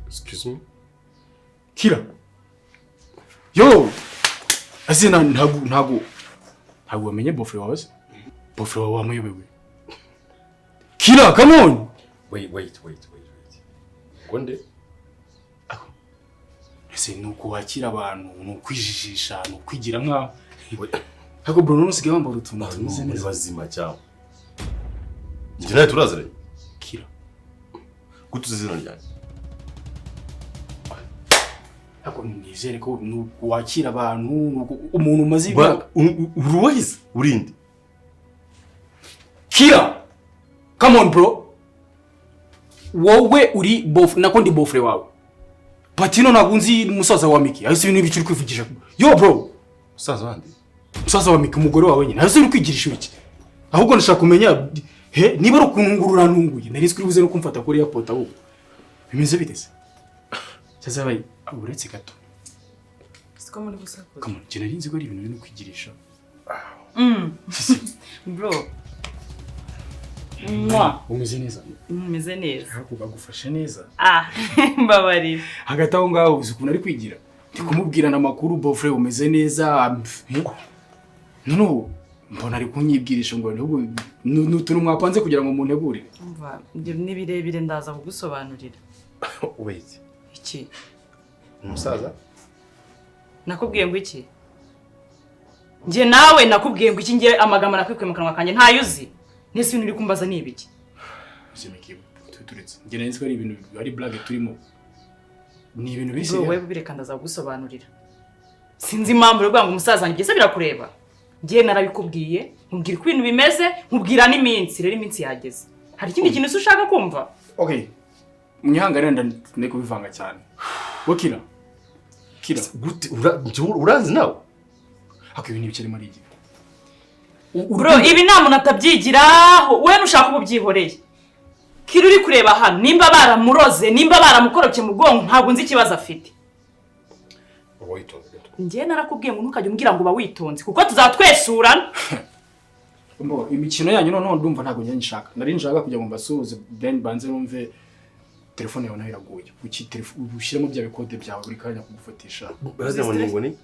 Excuse me. Kira. Yo. Azina ntago wamenye bofre wawe? Bofre wawe wamuyobewe. Kira, come on. Wait. Gonde? Ese nuko wakira abantu, nukwijijisha, nukwigira nka Hako Bruno nusigaye wambara utuntu tumeze neza. Bazima cyane. Njye nawe turaziranye. Kira. Gutuzizina ryane. Hako nizere ko wakira abantu, umuntu umaze ibyaga. Uruwahize urinde. Kira. Come on bro. Wowe uri nako ndi bofre wawe. Patino nabunzi musaza wa Miki. Ahise ibintu bicuri kwivugisha. Yo bro. Musaza wandi. Musaza wa Miki umugore wawe nyine. Ahise uri kwigirisha iki? Ahubwo ndashaka kumenya niba ari ukunungurura ntunguye. Nari skuri buze no kumfata kuri airport ahubwo. Bimeze bitese. Cyaza bayi uretse gato. Siko muri gusakuza. Come on, je nari nzi ko ari ibintu biri no kwigirisha. Bro. Umeze neza. Umeze neza. Hako bagufashe neza. Mbabarira. Hagati aho ngaho uzi ukuntu ari kwigira. Ndi kumubwira namakuru bofre umeze neza. No. Mbona ari kunyibwirisha ngo ahubwo n'utuntu mwapanze kugira ngo muntegurire. Umva, ni birebire ndaza kugusobanurira. Wait. Iki? Umusaza? Nakubwiye ngo iki? Nje nawe nakubwiye ngo iki ngiye amagambo nakwikuye mu kanwa kanje ntayuzi. Nese ibintu uri kumbaza ni ibiki? Semeki turetse. Nje nzi ko ari ibintu ari blague turimo. Ni ibintu bise. Bro wewe bireka ndaza kugusobanurira. Sinzi impamvu rwo ngo umusaza wanjye byese birakureba. Ngiye narabikubwiye, nkubwira ko ibintu bimeze, nkubwira n'iminsi, rero iminsi yageze. Hari ikindi kintu ushaka kumva? Okay. Munyihanganira ndane kubivanga cyane. Wokira. Kira. Gute urazi nawe? Hako ibintu bikiri muri iki. Bro, ibi nta muntu atabyigiraho. We nushaka ububyihoreye. Kira uri kureba hano, nimba baramuroze, nimba baramukorokye mu bwonko, ntabwo nzi ikibazo afite. Witonze gato. Ngiye narakubwiye ngo ntukajye umbwira ngo ba witonze kuko tuzatwesurana. Mbo imikino yanyu none ndumva ntago njye nshaka. Nari nshaka kujya mu basuhuze then banze numve telefone yawe nayo iraguye. Kuki telefone ushyiremo bya bikode byawe buri kanya kugufatisha. Baza ngo ni?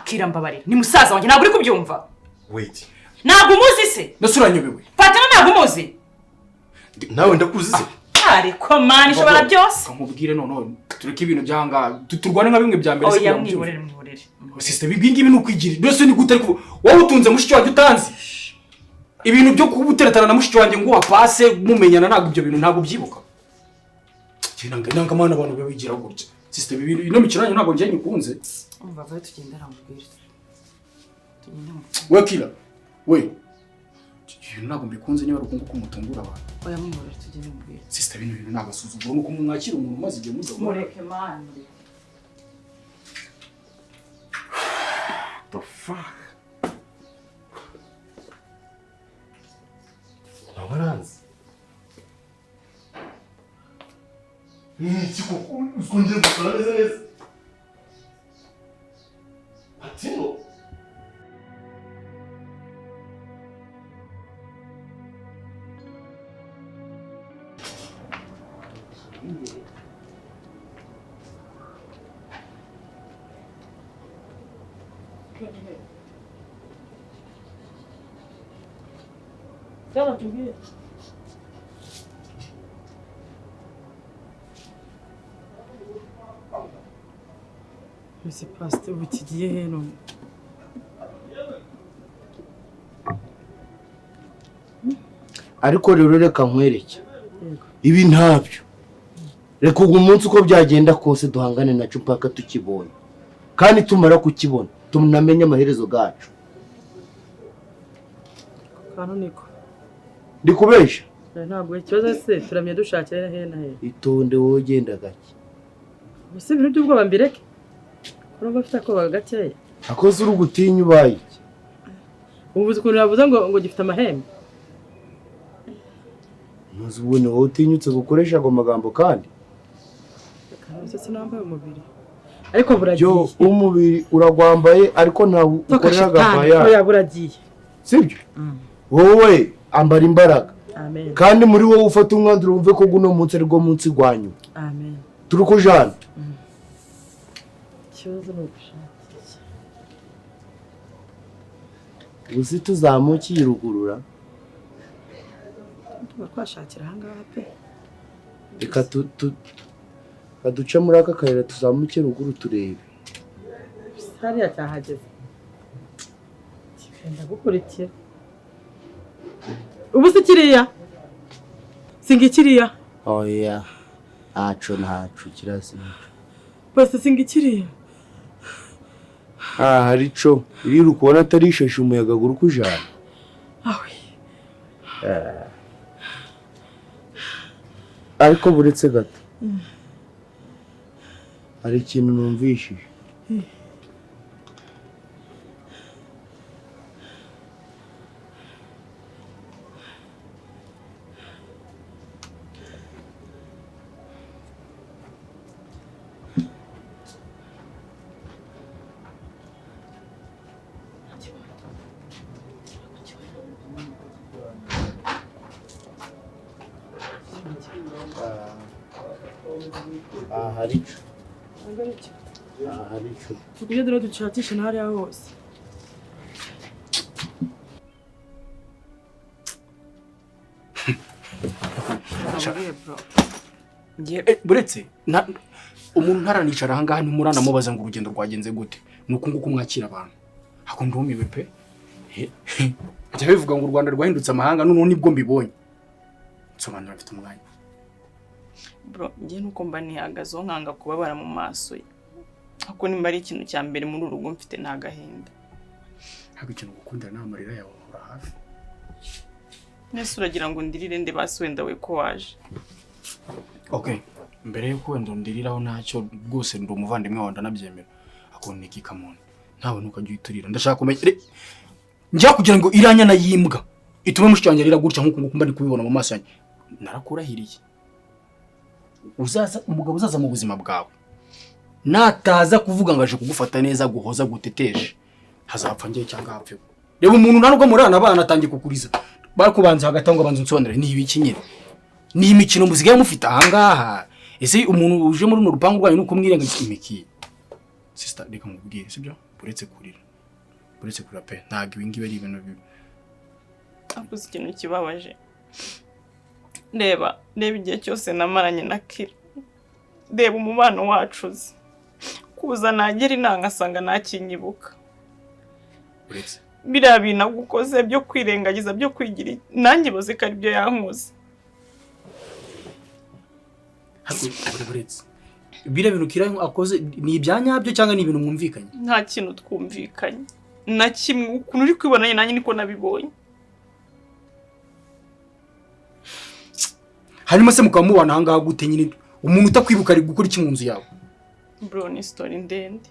Kira mbabarira. Ni musaza wanjye ntabwo uri kubyumva. Wait. Ntabwo umuzi se? Nasuranyobewe. Patana ntabwo umuzi. Nawe ndakuzi se? Ariko man ishobora byose. Kamubwire none tureke ibintu byanga turwane nka bimwe bya mbere se. Oya mwihorere. Sister bibingibi nukwigirira. Byose ni gute ariko wowe utunze mushiki wanjye utanzi. Ibintu byo kubuteretana na mushiki wanjye ngo wapase mumenyana ntabwo ibyo bintu ntabwo byibuka. Nanga mana abantu babigira gutya. Sister bibintu ino mikino yanyu ntabwo njye nyikunze. Umva vaye tugendera mubwire. Wakira. We. Ntabwo mbikunze niba rukungu kumutungura abantu. Oya mwihorere tugende mubwire. Sister bintu nagasuzuguro nuko mwakira umuntu maze igihe muzo. Mureke man. The fuck? Abaranzi. Chiko uskongera gusara neza. Patino. Gel çünkü. C'est pas c'était quotidien non. Ariko rero reka nkwereke. Ibi ntabyo. Reka ugu munsi uko byagenda kose duhangane naco mpaka tukibona. Kandi tumara kukibona, tumunamenye amaherezo gacu. Kanoniko. Ndikubesha. Ntabwo ikibazo se turamye dushakira he na he. Itonde wowe genda gake. Ese ibintu by'ubwoba mbireke. Urumva afite ko bagakeye. Akoze uri gutinya ubaye. Ubuze ukuntu yavuze ngo gifite amahembe. Muzi ubone wowe utinyutse gukoresha ago magambo kandi. Kandi sinambaye umubiri. Ariko buragiye. Yo umubiri uragwambaye ariko nta ukorera gafaya. Oya buragiye. Sibyo? Wowe ambara imbaraga. Amen. Kandi muri wowe ufata umwanzuro wumve ko guno munsi ari go munsi gwanyu. Amen. turi kujana ikibazo ni ugushakisha. uzi tuzamukiye rugurura Tuba twashakira ahangaha pe. reka duce muri aka kayira tuzamuke ruguru turebe. Hariya cyahageze. Kigenda gukurikira. Ubu se kiriya? Singi kiriya? oya ntaco kirasi. Bose singi kiriya? hari co iri kubona atari isheshe umuyaga guru kujana. Awe. ariko buretse gato hari ikintu numvishije. hari co Tugire dore dushakisha hariya hose. buretse umuntu ntaranicara ahangaha ntimuranamubaza ngo urugendo rwagenze gute. Ni uku nguku mwakira abantu. Hako ndumiwe pe. Ajya bivuga ngo u Rwanda rwahindutse amahanga none nibwo mbibonye. Nsobanura mfite umwanya. Bro, ngiye nuko mba nihagazeho nkanga kubabara mu maso ye. Ako nimba ari ikintu cya mbere muri urugo mfite nta gahinda. Hako ikintu gukundira n'amarira yawe ura hafi. Nese uragira ngo ndirire nde basi wenda we ko waje. Okay, mbere yuko wenda ndiriraho ntacyo rwose ndi umuvandimwe wawe ndanabyemera. Ako niki kamone. Ntawe nukajya uyiturira. Ndashaka kumenya njya kugira ngo iranya na yimbwa. Itume mushyanjye rira gutya nkuko ngumba ndi kubibona mu maso yanjye. Narakurahiriye. Umugabo uzaza mu buzima bwawe nataza kuvuga ngo aje kugufata neza guhoza guteteshe hazapfa ngiye cyangwa hapfe. Reba umuntu ntanubwo murana abana atangiye kukuriza bakubanza hagati ngo abanze nsondere ni ibiki nyine ni imikino muzigaye mufite ahangaha. Ese umuntu uje muri runo rupangu rwanyu nuko mwirengagiza imiki. Sister reka mubwire sibyo buretse kurira pe ntago ibingi bari ibintu bibi. Akuze ikintu kibabaje. Reba igihe cyose namaranye na Kira. Reba umubano wacuze. Kuza nagera inanga asanga nakinyibuka. Uretse biriya bintu agukoze byo kwirengagiza byo kwigira nanjye boze ko ari byo yankoze. Buretse biriya bintu Kira akoze ni ibyanyabyo cyangwa ni ibintu mwumvikanye? Nta kintu twumvikanye na kimwe. Ukuntu uri kwibonanye nanjye niko nabibonye. Hanyuma se mukaba mubana ahangaha gute nyine umuntu utakwibuka ari gukora iki mu nzu yawe? Bro, ni story ndende.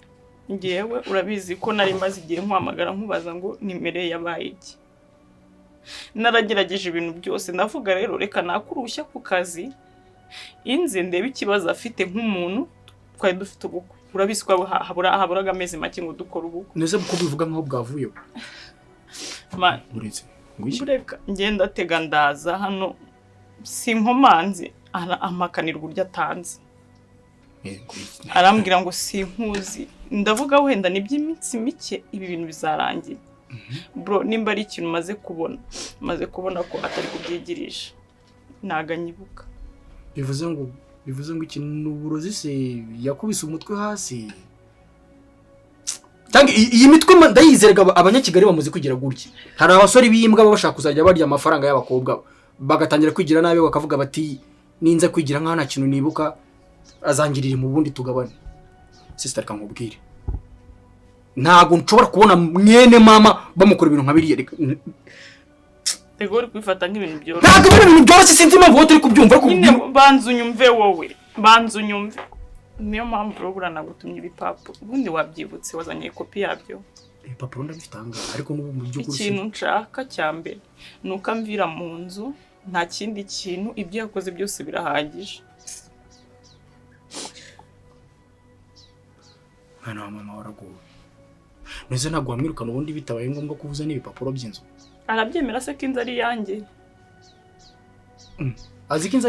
Ngewe urabizi ko nari maze igihe nkwamagara nkubaza ngo nimere yabaye iki. Naragerageje ibintu byose ndavuga rero reka nakurushya ku kazi inze ndebe ikibazo afite nk'umuntu twari dufite ubukwe. Urabizi ko haburaga amezi make ngo dukora ubukwe. Neze buko bivuga nkaho bwavuye. Man, Buretse ngureka ngenda tega ndaza hano sinkomanze amakanirwa urya atanze. Arambwira ngo sinkuzi. Ndavuga wenda ni by'iminsi mike ibi bintu bizarangira. Bro, nimba ari ikintu maze kubona ko atari kubyigirisha naganyibuka. Bivuze ngo ikintu uburozi se yakubise umutwe hasi. Tangi iyi mitwe ndayizerega abanyakigali bamuze kugira gutya. Hari abasore biyimbwa bashaka kuzajya barya amafaranga y'abakobwa bagatangira kwigira nabi bakavuga bati ninza kwigira nka nta kintu nibuka azangirira mu bundi tugabane. Sister reka nkubwire ntago nshobora kubona mwene mama bamukora ibintu nkabiriye. Ego uri kwifata nk'ibintu byoroshye. Ntago ibintu byoroshye sinzi impamvu wowe turi kubyumva ariko banza unyumve wowe. Banza unyumve. Niyo mpamvu urabura nagutumye ibipapuro. Ubundi wabyibutse wazanye kopi yabyo. Ibipapuro ndabifite ahangaha ariko n'ubu mu by'ukuri ikintu nshaka cya mbere nuko amvira mu nzu nta kindi kintu ibyo yakoze byose birahagije. Mwana wa mama waraguwe. Neze ntabwo wamwirukana ubundi bitabaye ngombwa kuvuza n'ibipapuro by'inzu. Arabyemera se ko inzu ari yanjye. Azi ko inzu